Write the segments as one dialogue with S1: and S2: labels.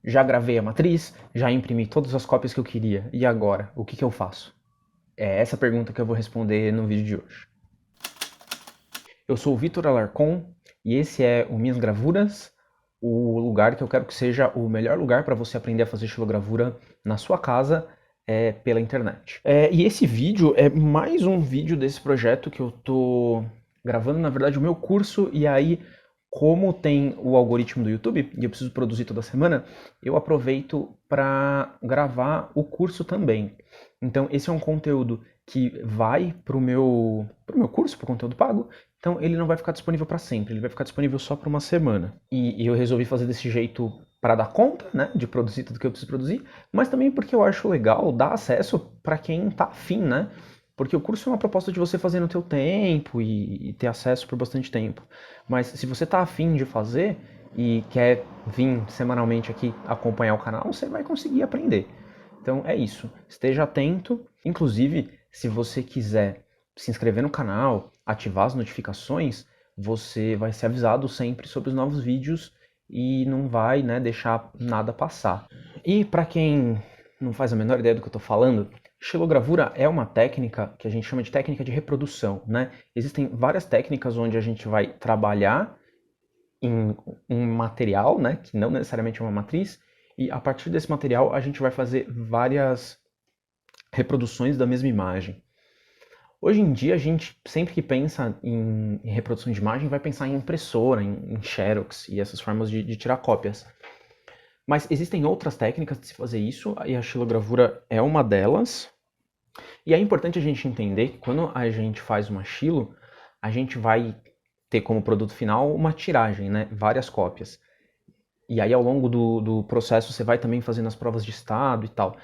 S1: Já gravei a matriz, já imprimi todas as cópias que eu queria. E agora? O que eu faço? É essa pergunta que eu vou responder no vídeo de hoje. Eu sou o Vitor Alarcon e esse é o Minhas Gravuras, o lugar que eu quero que seja o melhor lugar para você aprender a fazer estilogravura na sua casa pela internet. E esse vídeo é mais um vídeo desse projeto que eu tô gravando, na verdade, o meu curso, e aí, como tem o algoritmo do YouTube e eu preciso produzir toda semana, eu aproveito para gravar o curso também. Então, esse é um conteúdo que vai pro meu curso, pro conteúdo pago, então ele não vai ficar disponível para sempre, ele vai ficar disponível só por uma semana. E eu resolvi fazer desse jeito para dar conta, né, de produzir tudo que eu preciso produzir, mas também porque eu acho legal dar acesso para quem tá afim, né? Porque o curso é uma proposta de você fazer no teu tempo e ter acesso por bastante tempo. Mas se você tá afim de fazer e quer vir semanalmente aqui acompanhar o canal, você vai conseguir aprender. Então é isso. Esteja atento. Inclusive, se você quiser se inscrever no canal, ativar as notificações, você vai ser avisado sempre sobre os novos vídeos e não vai, né, deixar nada passar. E para quem não faz a menor ideia do que eu estou falando, xilogravura é uma técnica que a gente chama de técnica de reprodução, né? Existem várias técnicas onde a gente vai trabalhar em um material, né, que não necessariamente é uma matriz, e a partir desse material a gente vai fazer várias reproduções da mesma imagem. Hoje em dia, a gente sempre que pensa em reprodução de imagem vai pensar em impressora, em Xerox e essas formas de tirar cópias. Mas existem outras técnicas de se fazer isso, e a xilogravura é uma delas. E é importante a gente entender que quando a gente faz uma xilo, a gente vai ter como produto final uma tiragem, né? Várias cópias. E aí ao longo do processo você vai também fazendo as provas de estado e tal.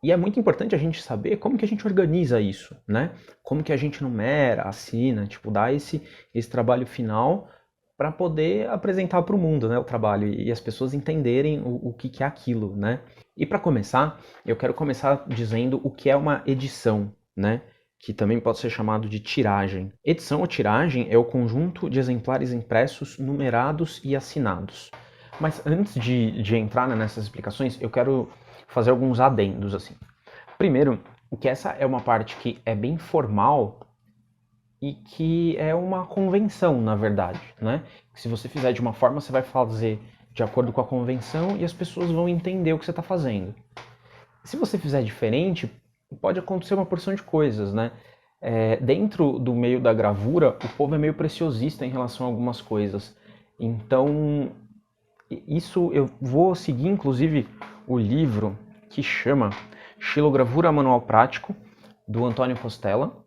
S1: E é muito importante a gente saber como que a gente organiza isso, né? Como que a gente numera, assina, tipo, dá esse trabalho final para poder apresentar para o mundo, né, o trabalho e as pessoas entenderem o que é aquilo, né? E para começar, eu quero começar dizendo o que é uma edição, né? Que também pode ser chamado de tiragem. Edição ou tiragem é o conjunto de exemplares impressos, numerados e assinados. Mas antes de entrar nessas explicações, eu quero fazer alguns adendos, assim. Primeiro, que essa é uma parte que é bem formal e que é uma convenção, na verdade, né? Se você fizer de uma forma, você vai fazer de acordo com a convenção e as pessoas vão entender o que você está fazendo. Se você fizer diferente, pode acontecer uma porção de coisas, né? Dentro do meio da gravura, o povo é meio preciosista em relação a algumas coisas. Então, isso eu vou seguir, inclusive, o livro que chama Xilogravura Manual Prático, do Antônio Costela,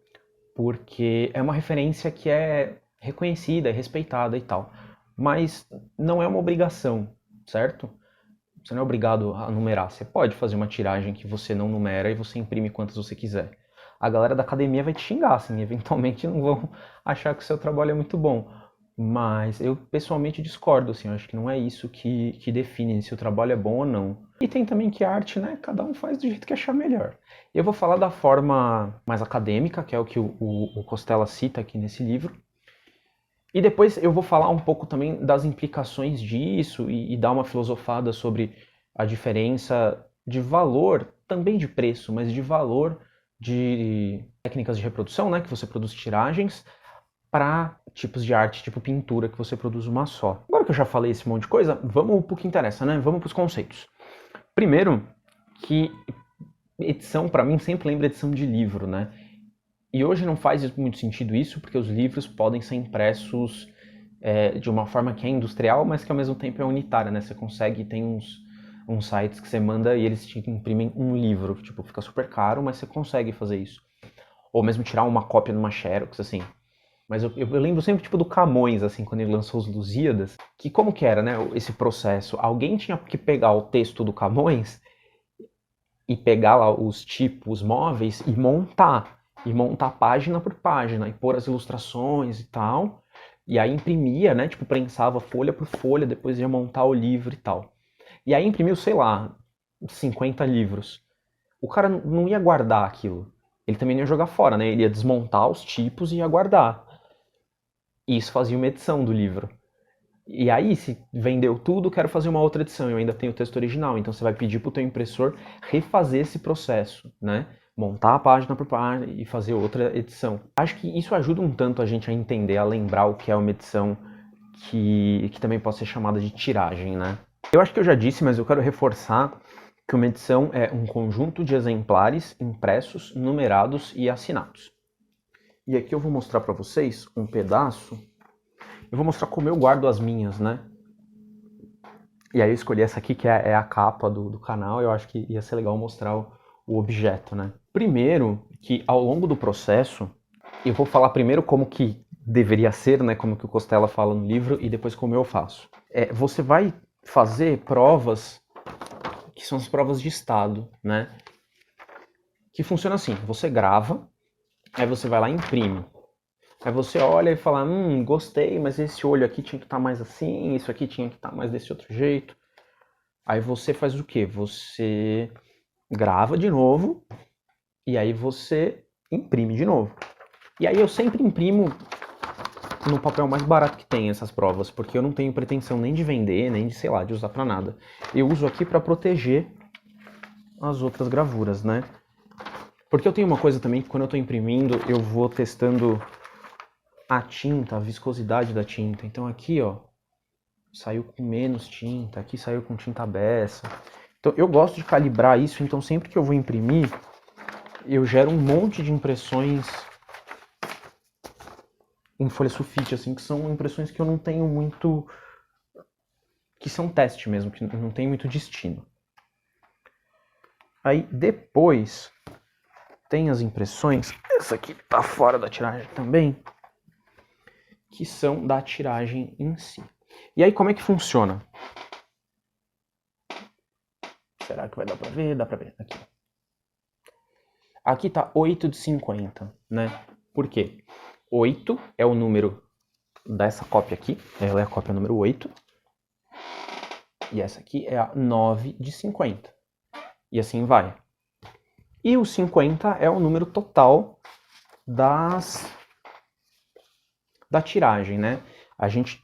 S1: porque é uma referência que é reconhecida, é respeitada e tal. Mas não é uma obrigação, certo? Você não é obrigado a numerar. Você pode fazer uma tiragem que você não numera e você imprime quantas você quiser. A galera da academia vai te xingar, assim, eventualmente não vão achar que o seu trabalho é muito bom. Mas eu pessoalmente discordo, assim, eu acho que não é isso que define se o trabalho é bom ou não. E tem também que a arte, né, cada um faz do jeito que achar melhor. Eu vou falar da forma mais acadêmica, que é o que o Costela cita aqui nesse livro. E depois eu vou falar um pouco também das implicações disso e dar uma filosofada sobre a diferença de valor, também de preço, mas de valor de técnicas de reprodução, né, que você produz tiragens, para tipos de arte, tipo pintura, que você produz uma só. Agora que eu já falei esse monte de coisa, vamos pro que interessa, né? Vamos pros conceitos. Primeiro, que edição, para mim, sempre lembra edição de livro, né? E hoje não faz muito sentido isso, porque os livros podem ser impressos de uma forma que é industrial, mas que ao mesmo tempo é unitária, né? Você consegue, tem uns sites que você manda e eles te imprimem um livro. Tipo, fica super caro, mas você consegue fazer isso. Ou mesmo tirar uma cópia numa Xerox, assim. Mas eu lembro sempre tipo do Camões, assim, quando ele lançou os Lusíadas, que como que era, né, esse processo? Alguém tinha que pegar o texto do Camões e pegar lá os tipos móveis e montar página por página, e pôr as ilustrações e tal, e aí imprimia, né, tipo, prensava folha por folha, depois ia montar o livro e tal. E aí imprimiu, sei lá, 50 livros. O cara não ia guardar aquilo. Ele também não ia jogar fora, né? Ele ia desmontar os tipos e ia guardar. E isso fazia uma edição do livro. E aí, se vendeu tudo, quero fazer uma outra edição, eu ainda tenho o texto original, então você vai pedir para o teu impressor refazer esse processo, né? Montar a página por página e fazer outra edição. Acho que isso ajuda um tanto a gente a entender, a lembrar o que é uma edição que também pode ser chamada de tiragem, né? Eu acho que eu já disse, mas eu quero reforçar que uma edição é um conjunto de exemplares impressos, numerados e assinados. E aqui eu vou mostrar para vocês um pedaço. Eu vou mostrar como eu guardo as minhas, né? E aí eu escolhi essa aqui, que é a capa do canal. Eu acho que ia ser legal mostrar o objeto, né? Primeiro, que ao longo do processo, eu vou falar primeiro como que deveria ser, né? Como que o Costella fala no livro, e depois como eu faço. Você vai fazer provas, que são as provas de estado, né? Que funciona assim, você grava, aí você vai lá e imprime. Aí você olha e fala, gostei, mas esse olho aqui tinha que estar mais assim, isso aqui tinha que estar mais desse outro jeito. Aí você faz o quê? Você grava de novo e aí você imprime de novo. E aí eu sempre imprimo no papel mais barato que tem essas provas, porque eu não tenho pretensão nem de vender, nem de, sei lá, de usar pra nada. Eu uso aqui pra proteger as outras gravuras, né? Porque eu tenho uma coisa também que quando eu tô imprimindo, eu vou testando a tinta, a viscosidade da tinta. Então aqui, ó, saiu com menos tinta, aqui saiu com tinta beça. Então eu gosto de calibrar isso, então sempre que eu vou imprimir, eu gero um monte de impressões em folha sulfite, assim, que são impressões que eu não tenho muito... que são teste mesmo, que não tem muito destino. Aí depois tem as impressões, essa aqui tá fora da tiragem também, que são da tiragem em si. E aí como é que funciona? Será que vai dar pra ver? Dá pra ver. Aqui. Aqui tá 8 de 50, né? Por quê? 8 é o número dessa cópia aqui. Ela é a cópia número 8. E essa aqui é a 9 de 50. E assim vai. E o 50 é o número total da tiragem, né?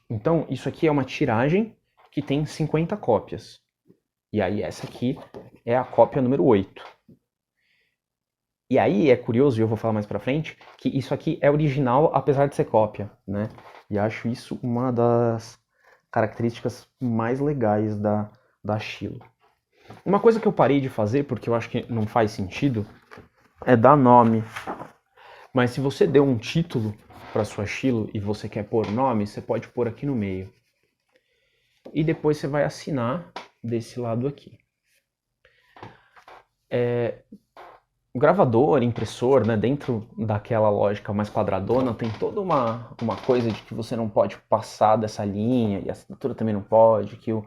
S1: Então, isso aqui é uma tiragem que tem 50 cópias. E aí essa aqui é a cópia número 8. E aí é curioso, e eu vou falar mais pra frente, que isso aqui é original apesar de ser cópia, né? E acho isso uma das características mais legais da Chilo. Uma coisa que eu parei de fazer, porque eu acho que não faz sentido, é dar nome. Mas se você deu um título para sua Chilo e você quer pôr nome, você pode pôr aqui no meio. E depois você vai assinar desse lado aqui. O gravador, impressor, né, dentro daquela lógica mais quadradona, tem toda uma coisa de que você não pode passar dessa linha, e a assinatura também não pode, que o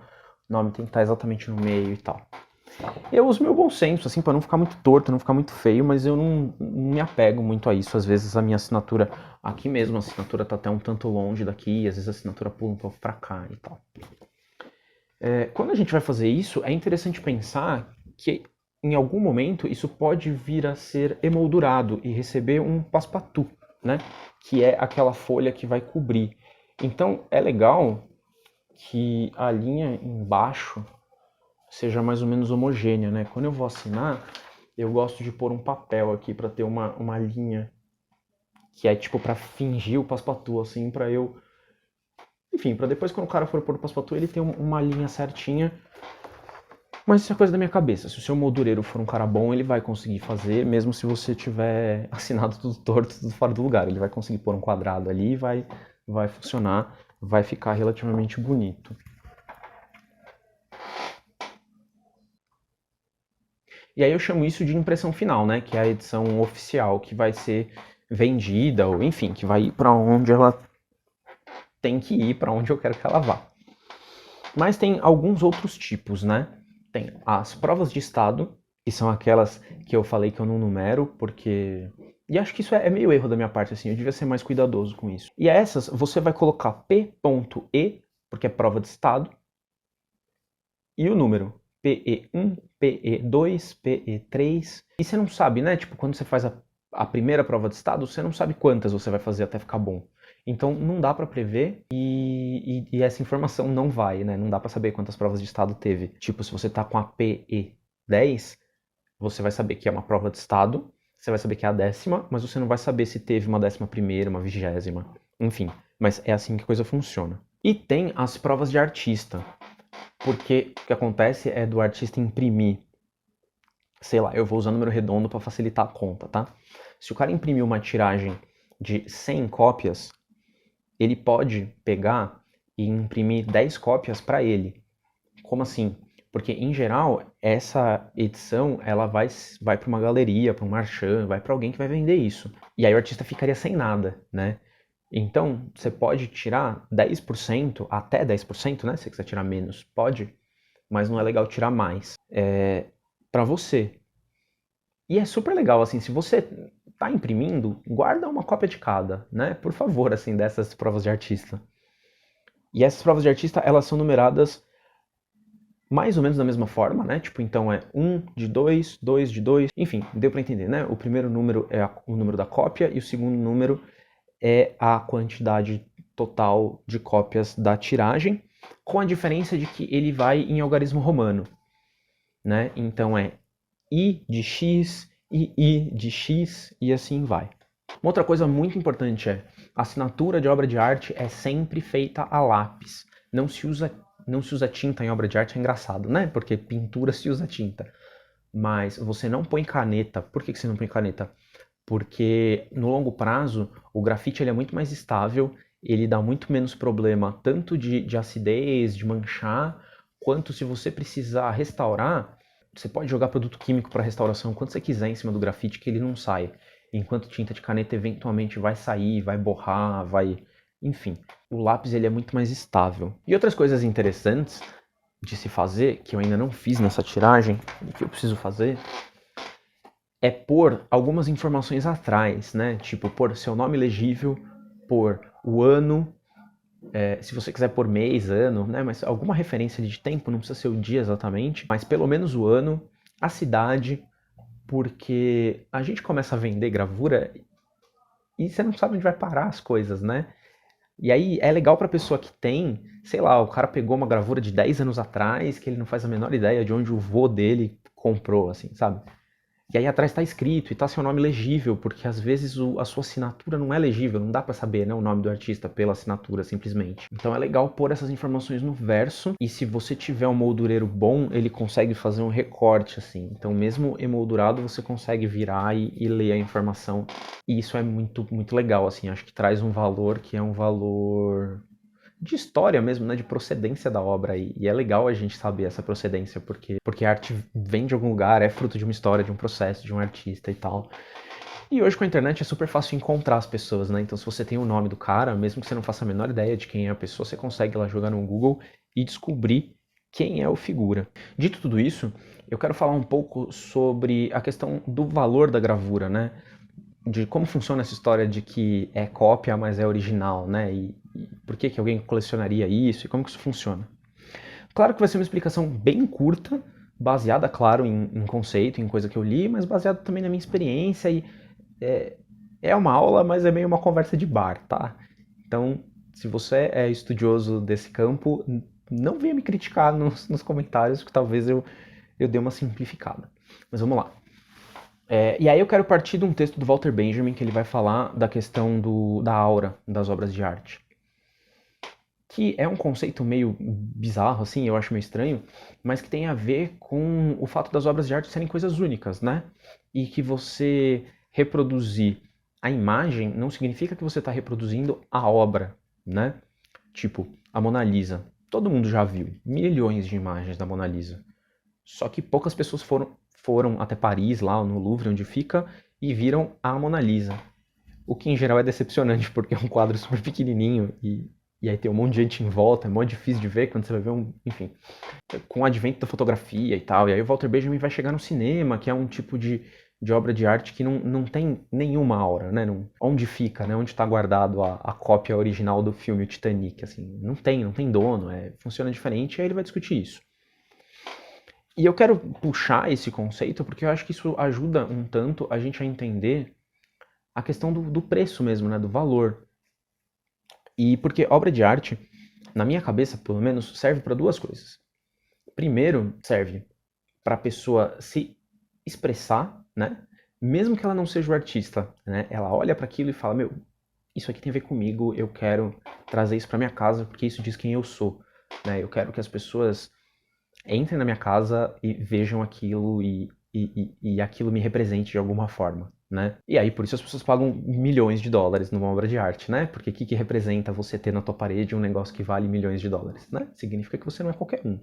S1: nome tem que estar exatamente no meio e tal. Eu uso meu bom senso, assim, para não ficar muito torto, não ficar muito feio, mas eu não me apego muito a isso. Às vezes a minha assinatura, aqui mesmo a assinatura tá até um tanto longe daqui, às vezes a assinatura pula um pouco para cá e tal. Quando a gente vai fazer isso, é interessante pensar que em algum momento isso pode vir a ser emoldurado e receber um passe-patout, né? Que é aquela folha que vai cobrir. Então é legal que a linha embaixo seja mais ou menos homogênea, né? Quando eu vou assinar, eu gosto de pôr um papel aqui para ter uma linha que é tipo para fingir o passe-patout, assim, para eu... Enfim, para depois quando o cara for pôr o passe-patout, ele ter uma linha certinha. Mas isso é coisa da minha cabeça. Se o seu moldureiro for um cara bom, ele vai conseguir fazer, mesmo se você tiver assinado tudo torto, tudo fora do lugar. Ele vai conseguir pôr um quadrado ali e vai funcionar, vai ficar relativamente bonito. E aí eu chamo isso de impressão final, né? Que é a edição oficial, que vai ser vendida, ou enfim, que vai ir para onde ela tem que ir, para onde eu quero que ela vá. Mas tem alguns outros tipos, né? Tem as provas de estado, que são aquelas que eu falei que eu não numero, porque... E acho que isso é meio erro da minha parte, assim, eu devia ser mais cuidadoso com isso. E essas, você vai colocar P.E, porque é prova de estado, e o número. PE1, PE2, PE3. E você não sabe, né? Tipo, quando você faz a primeira prova de estado, você não sabe quantas você vai fazer até ficar bom. Então não dá para prever e essa informação não vai, né? Não dá para saber quantas provas de estado teve. Tipo, se você tá com a PE10, você vai saber que é uma prova de estado, você vai saber que é a 10ª, mas você não vai saber se teve uma 11ª, uma 20ª, enfim. Mas é assim que a coisa funciona. E tem as provas de artista, porque o que acontece é do artista imprimir, sei lá, eu vou usar número redondo para facilitar a conta, tá? Se o cara imprimir uma tiragem de 100 cópias, ele pode pegar e imprimir 10 cópias para ele. Como assim? Porque, em geral, essa edição ela vai para uma galeria, para um marchand, vai para alguém que vai vender isso. E aí o artista ficaria sem nada, né? Então, você pode tirar 10%, até 10%, né? Se você quiser tirar menos, pode, mas não é legal tirar mais. Para você. E é super legal, assim, se você tá imprimindo, guarda uma cópia de cada, né? Por favor, assim, dessas provas de artista. E essas provas de artista, elas são numeradas mais ou menos da mesma forma, né? Tipo, então é 1 de 2, 2 de 2, enfim, deu para entender, né? O primeiro número é o número da cópia e o segundo número é a quantidade total de cópias da tiragem, com a diferença de que ele vai em algarismo romano, né? Então é I de X e I de X e assim vai. Uma outra coisa muito importante é a assinatura de obra de arte é sempre feita a lápis. Não se usa tinta em obra de arte, é engraçado, né? Porque pintura se usa tinta. Mas você não põe caneta. Por que você não põe caneta? Porque no longo prazo o grafite ele é muito mais estável, ele dá muito menos problema tanto de acidez, de manchar, quanto se você precisar restaurar, você pode jogar produto químico para restauração quanto você quiser em cima do grafite que ele não sai. Enquanto tinta de caneta eventualmente vai sair, vai borrar, vai... Enfim, o lápis ele é muito mais estável. E outras coisas interessantes de se fazer, que eu ainda não fiz nessa tiragem, que eu preciso fazer, é pôr algumas informações atrás, né? Tipo, pôr seu nome legível, pôr o ano, se você quiser pôr mês, ano, né? Mas alguma referência de tempo, não precisa ser o dia exatamente, mas pelo menos o ano, a cidade, porque a gente começa a vender gravura e você não sabe onde vai parar as coisas, né? E aí é legal pra pessoa que tem, sei lá, o cara pegou uma gravura de 10 anos atrás, que ele não faz a menor ideia de onde o vô dele comprou, assim, sabe? E aí atrás está escrito e está seu nome legível, porque às vezes a sua assinatura não é legível, não dá para saber, né, o nome do artista pela assinatura simplesmente. Então é legal pôr essas informações no verso e se você tiver um moldureiro bom, ele consegue fazer um recorte assim. Então mesmo emoldurado você consegue virar e ler a informação. E isso é muito muito legal assim, acho que traz um valor que é um valor de história mesmo, né, de procedência da obra. E é legal a gente saber essa procedência, porque a arte vem de algum lugar, é fruto de uma história, de um processo, de um artista e tal. E hoje com a internet é super fácil encontrar as pessoas, né? Então se você tem o nome do cara, mesmo que você não faça a menor ideia de quem é a pessoa, você consegue lá jogar no Google e descobrir quem é o figura. Dito tudo isso, eu quero falar um pouco sobre a questão do valor da gravura, né? De como funciona essa história de que é cópia, mas é original, né? E por que alguém colecionaria isso e como que isso funciona. Claro que vai ser uma explicação bem curta, baseada, claro, em conceito, em coisa que eu li, mas baseada também na minha experiência e é uma aula, mas é meio uma conversa de bar, tá? Então, se você é estudioso desse campo, não venha me criticar nos comentários, que talvez eu dê uma simplificada. Mas vamos lá. E aí eu quero partir de um texto do Walter Benjamin, que ele vai falar da questão da aura das obras de arte. Que é um conceito meio bizarro, assim, eu acho meio estranho, mas que tem a ver com o fato das obras de arte serem coisas únicas, né? E que você reproduzir a imagem não significa que você está reproduzindo a obra, né? Tipo, a Mona Lisa. Todo mundo já viu milhões de imagens da Mona Lisa. Só que poucas pessoas foram até Paris, lá no Louvre, onde fica, e viram a Mona Lisa. O que em geral é decepcionante, porque é um quadro super pequenininho e aí tem um monte de gente em volta, é muito difícil de ver quando você vai ver enfim, com o advento da fotografia e tal. E aí o Walter Benjamin vai chegar no cinema, que é um tipo de obra de arte que não tem nenhuma aura, né? Onde fica, né? Onde está guardado a cópia original do filme, o Titanic, assim. Não tem dono, funciona diferente, e aí ele vai discutir isso. E eu quero puxar esse conceito porque eu acho que isso ajuda um tanto a gente a entender a questão do preço mesmo, né? Do valor. E porque obra de arte, na minha cabeça, pelo menos, serve para duas coisas. Primeiro, serve para a pessoa se expressar, né? Mesmo que ela não seja o artista, né? Ela olha para aquilo e fala: meu, isso aqui tem a ver comigo, eu quero trazer isso para minha casa porque isso diz quem eu sou, né? Eu quero que as pessoas entrem na minha casa e vejam aquilo e aquilo me represente de alguma forma, né? E aí, por isso as pessoas pagam milhões de dólares numa obra de arte, né? Porque o que representa você ter na tua parede um negócio que vale milhões de dólares, né? Significa que você não é qualquer um.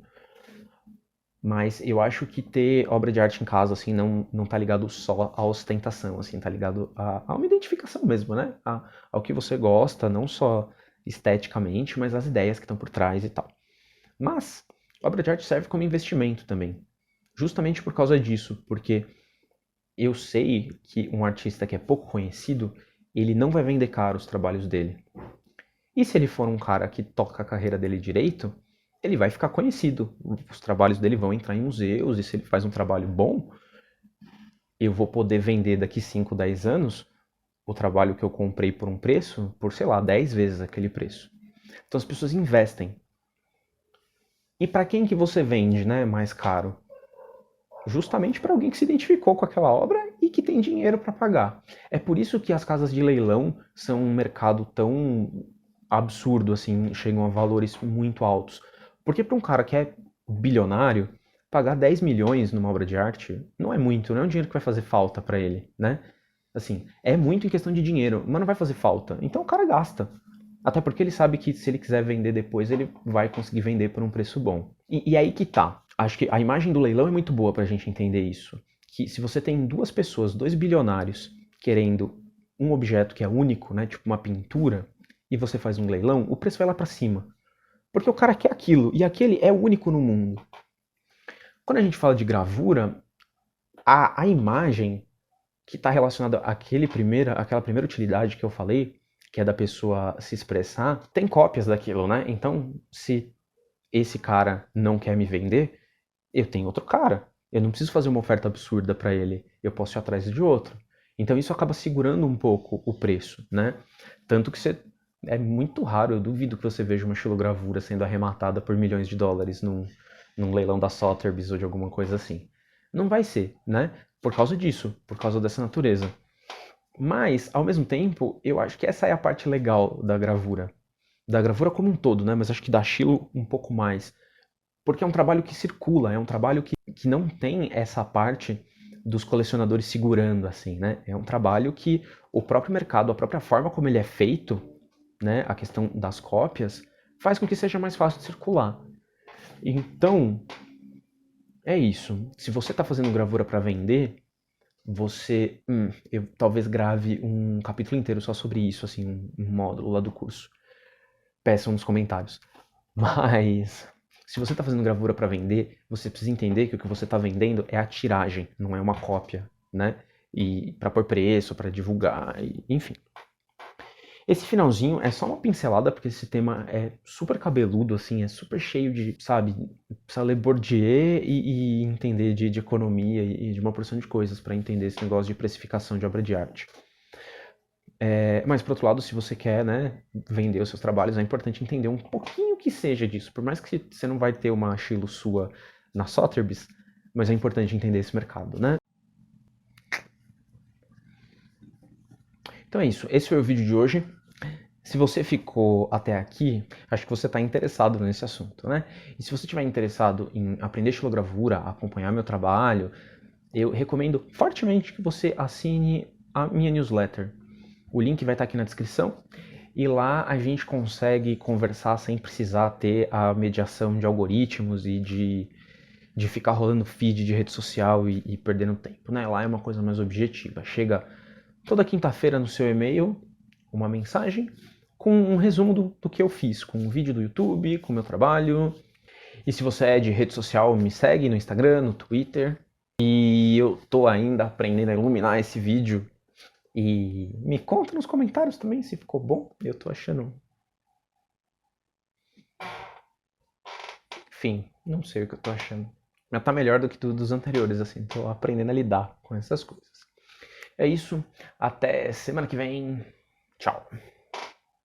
S1: Mas eu acho que ter obra de arte em casa, assim, não tá ligado só à ostentação, assim, tá ligado a uma identificação mesmo, né? Ao que você gosta, não só esteticamente, mas as ideias que estão por trás e tal. Mas, obra de arte serve como investimento também. Justamente por causa disso, porque eu sei que um artista que é pouco conhecido, ele não vai vender caro os trabalhos dele. E se ele for um cara que toca a carreira dele direito, ele vai ficar conhecido. Os trabalhos dele vão entrar em museus, e se ele faz um trabalho bom, eu vou poder vender daqui 5, 10 anos o trabalho que eu comprei por um preço, por, sei lá, 10 vezes aquele preço. Então as pessoas investem. E para quem que você vende, né, mais caro? Justamente para alguém que se identificou com aquela obra e que tem dinheiro para pagar. É por isso que as casas de leilão são um mercado tão absurdo, assim, chegam a valores muito altos. Porque para um cara que é bilionário, pagar 10 milhões numa obra de arte não é muito, não é um dinheiro que vai fazer falta para ele, né? Assim, é muito em questão de dinheiro, mas não vai fazer falta. Então o cara gasta. Até porque ele sabe que se ele quiser vender depois, ele vai conseguir vender por um preço bom. E aí que tá. Acho que a imagem do leilão é muito boa pra gente entender isso. Que se você tem duas pessoas, dois bilionários, querendo um objeto que é único, né, tipo uma pintura, e você faz um leilão, o preço vai lá pra cima. Porque o cara quer aquilo, e aquele é único no mundo. Quando a gente fala de gravura, a imagem que está relacionada àquela primeira utilidade que eu falei, que é da pessoa se expressar, tem cópias daquilo, né? Então, se esse cara não quer me vender, eu tenho outro cara. Eu não preciso fazer uma oferta absurda para ele. Eu posso ir atrás de outro. Então isso acaba segurando um pouco o preço, né? Tanto que é muito raro, eu duvido que você veja uma xilogravura sendo arrematada por milhões de dólares num leilão da Sotheby's ou de alguma coisa assim. Não vai ser, né? Por causa disso, por causa dessa natureza. Mas, ao mesmo tempo, eu acho que essa é a parte legal da gravura. Da gravura como um todo, né? Mas acho que da Chilo um pouco mais. Porque é um trabalho que circula, é um trabalho que não tem essa parte dos colecionadores segurando, assim, né? É um trabalho que o próprio mercado, a própria forma como ele é feito, né? A questão das cópias, faz com que seja mais fácil de circular. Então, é isso. Se você está fazendo gravura para vender, você, eu talvez grave um capítulo inteiro só sobre isso, assim, um módulo lá do curso. Peçam nos comentários. Mas se você está fazendo gravura para vender, você precisa entender que o que você está vendendo é a tiragem, não é uma cópia, né? E para pôr preço, para divulgar, enfim. Esse finalzinho é só uma pincelada, porque esse tema é super cabeludo, assim, é super cheio de, sabe, precisa ler Bourdieu e entender de economia e de uma porção de coisas para entender esse negócio de precificação de obra de arte. Mas, por outro lado, se você quer, né, vender os seus trabalhos, é importante entender um pouquinho que seja disso. Por mais que você não vai ter uma Chilo sua na Sotheby's, mas é importante entender esse mercado, né? Então é isso. Esse foi o vídeo de hoje. Se você ficou até aqui, acho que você está interessado nesse assunto, né? E se você estiver interessado em aprender xilogravura, acompanhar meu trabalho, eu recomendo fortemente que você assine a minha newsletter. O link vai estar aqui na descrição. E lá a gente consegue conversar sem precisar ter a mediação de algoritmos e de ficar rolando feed de rede social e perdendo tempo, né? Lá é uma coisa mais objetiva. Chega toda quinta-feira no seu e-mail uma mensagem com um resumo do que eu fiz, com um vídeo do YouTube, com o meu trabalho. E se você é de rede social, me segue no Instagram, no Twitter. E eu tô ainda aprendendo a iluminar esse vídeo. E me conta nos comentários também se ficou bom. Eu tô achando. Enfim, não sei o que eu tô achando. Mas tá melhor do que tudo dos anteriores, assim. Tô aprendendo a lidar com essas coisas. É isso. Até semana que vem. Tchau.